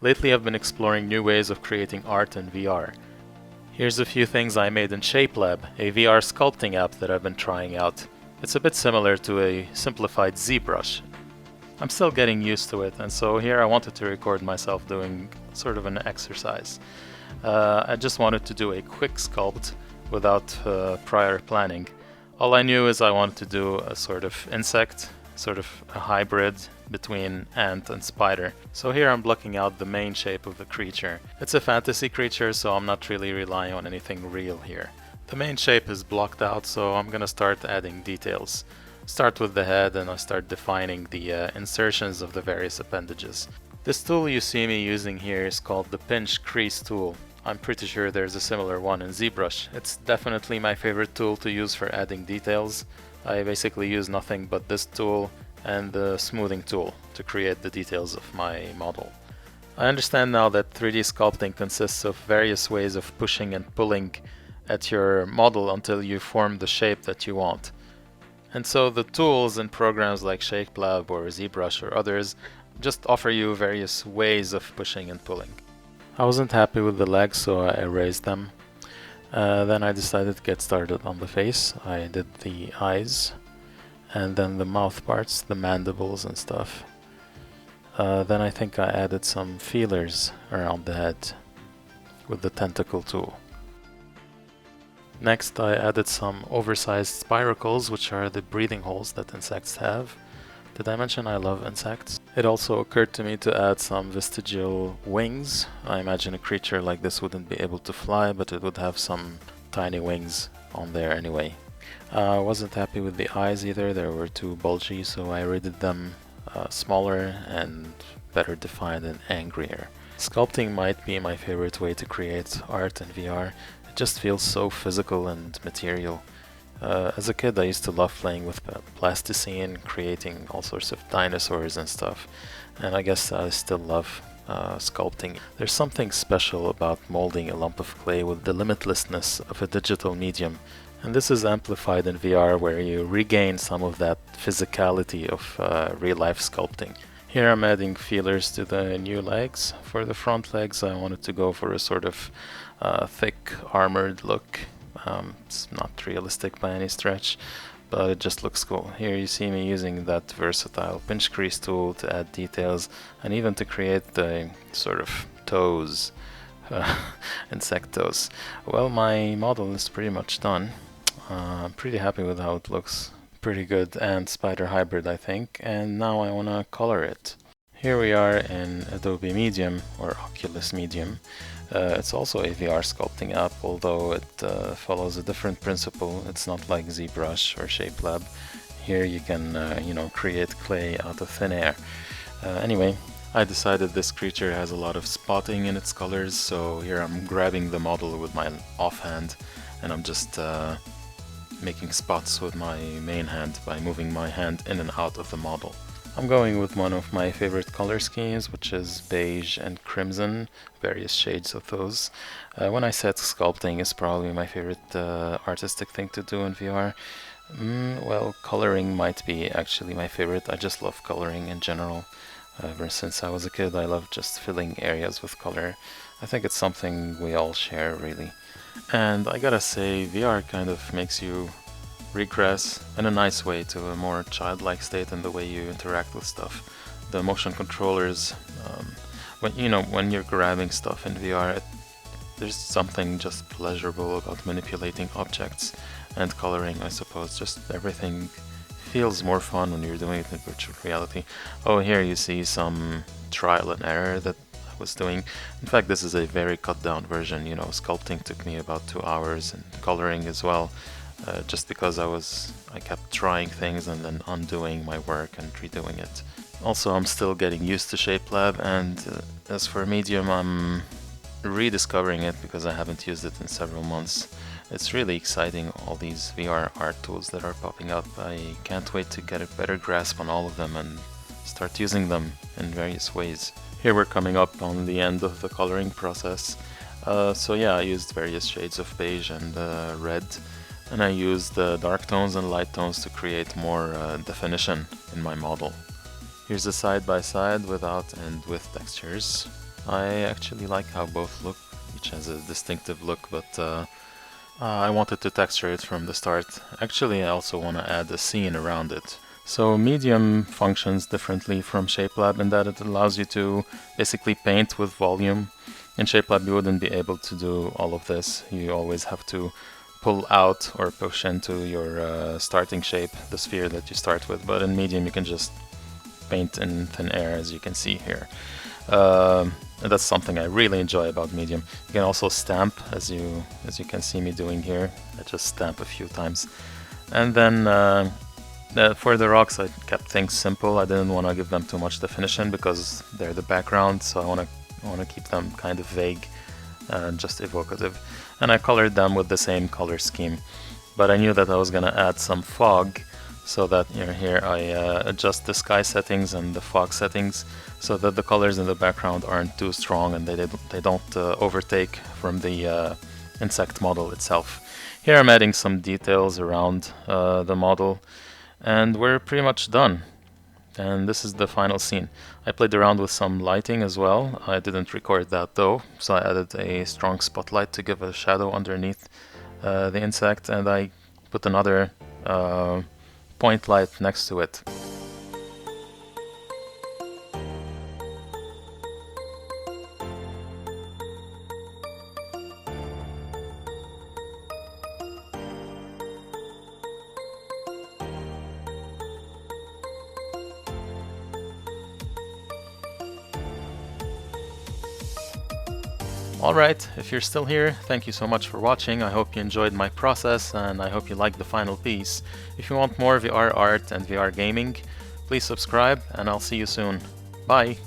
Lately I've been exploring new ways of creating art in VR. Here's a few things I made in ShapeLab, a VR sculpting app that I've been trying out. It's a bit similar to a simplified ZBrush. I'm still getting used to it, and so here I wanted to record myself doing sort of an exercise. I just wanted to do a quick sculpt without prior planning. All I knew is I wanted to do a sort of insect, sort of a hybrid between ant and spider. So here I'm blocking out the main shape of the creature. It's a fantasy creature, so I'm not really relying on anything real here. The main shape is blocked out, so I'm gonna start adding details. Start with the head and I start defining the insertions of the various appendages. This tool you see me using here is called the Pinch Crease tool. I'm pretty sure there's a similar one in ZBrush. It's definitely my favorite tool to use for adding details. I basically use nothing but this tool and the smoothing tool to create the details of my model. I understand now that 3D sculpting consists of various ways of pushing and pulling at your model until you form the shape that you want. And so the tools and programs like ShapeLab or ZBrush or others just offer you various ways of pushing and pulling. I wasn't happy with the legs, so I erased them. Then I decided to get started on the face. I did the eyes and then the mouth parts, the mandibles and stuff. Then I think I added some feelers around the head with the tentacle tool. Next I added some oversized spiracles, which are the breathing holes that insects have. Did I mention I love insects? It also occurred to me to add some vestigial wings. I imagine a creature like this wouldn't be able to fly, but it would have some tiny wings on there anyway. I wasn't happy with the eyes either, they were too bulgy, so I rated them smaller and better defined and angrier. Sculpting might be my favorite way to create art in VR. It just feels so physical and material. As a kid I used to love playing with plasticine, creating all sorts of dinosaurs and stuff, and I guess I still love sculpting. There's something special about molding a lump of clay with the limitlessness of a digital medium, and this is amplified in VR where you regain some of that physicality of real-life sculpting. Here I'm adding feelers to the new legs. For the front legs I wanted to go for a sort of thick armored look. It's not realistic by any stretch, but it just looks cool. Here you see me using that versatile pinch crease tool to add details and even to create the sort of toes, insect toes. Well, my model is pretty much done. I'm pretty happy with how it looks. Pretty good ant spider hybrid, I think, and now I want to color it. Here we are in Adobe Medium or Oculus Medium. It's also a VR sculpting app, although it follows a different principle. It's not like ZBrush or ShapeLab. Here you can, create clay out of thin air. Anyway, I decided this creature has a lot of spotting in its colors, so here I'm grabbing the model with my offhand, and I'm just making spots with my main hand by moving my hand in and out of the model. I'm going with one of my favorite color schemes, which is beige and crimson, various shades of those. When I said sculpting is probably my favorite artistic thing to do in VR, well, coloring might be actually my favorite. I just love coloring in general. Ever since I was a kid, I love just filling areas with color. I think it's something we all share, really. And I gotta say, VR kind of makes you regress in a nice way to a more childlike state in the way you interact with stuff. The motion controllers, when you're grabbing stuff in VR, there's something just pleasurable about manipulating objects and coloring, I suppose. Just everything feels more fun when you're doing it in virtual reality. Oh, here you see some trial and error that I was doing. In fact, this is a very cut down version. Sculpting took me about 2 hours and coloring as well. Just because I kept trying things and then undoing my work and redoing it. Also, I'm still getting used to ShapeLab, and as for Medium, I'm rediscovering it because I haven't used it in several months. It's really exciting, all these VR art tools that are popping up. I can't wait to get a better grasp on all of them and start using them in various ways. Here we're coming up on the end of the coloring process. So yeah, I used various shades of beige and red. And I used dark tones and light tones to create more definition in my model. Here's a side by side without and with textures. I actually like how both look. Each has a distinctive look, but I wanted to texture it from the start. Actually, I also want to add a scene around it. So medium functions differently from ShapeLab in that it allows you to basically paint with volume. In ShapeLab you wouldn't be able to do all of this. You always have to pull out or push into your starting shape, the sphere that you start with, but in medium you can just paint in thin air, as you can see here. And that's something I really enjoy about medium. You can also stamp, as you can see me doing here. I just stamp a few times. And then for the rocks I kept things simple. I didn't want to give them too much definition because they're the background, so I want to keep them kind of vague and just evocative. And I colored them with the same color scheme. But I knew that I was going to add some fog, so that here I adjust the sky settings and the fog settings so that the colors in the background aren't too strong and they don't overtake from the insect model itself. Here I'm adding some details around the model, and we're pretty much done. And this is the final scene. I played around with some lighting as well. I didn't record that though, so I added a strong spotlight to give a shadow underneath the insect, and I put another point light next to it. Alright, if you're still here, thank you so much for watching. I hope you enjoyed my process and I hope you liked the final piece. If you want more VR art and VR gaming, please subscribe and I'll see you soon. Bye!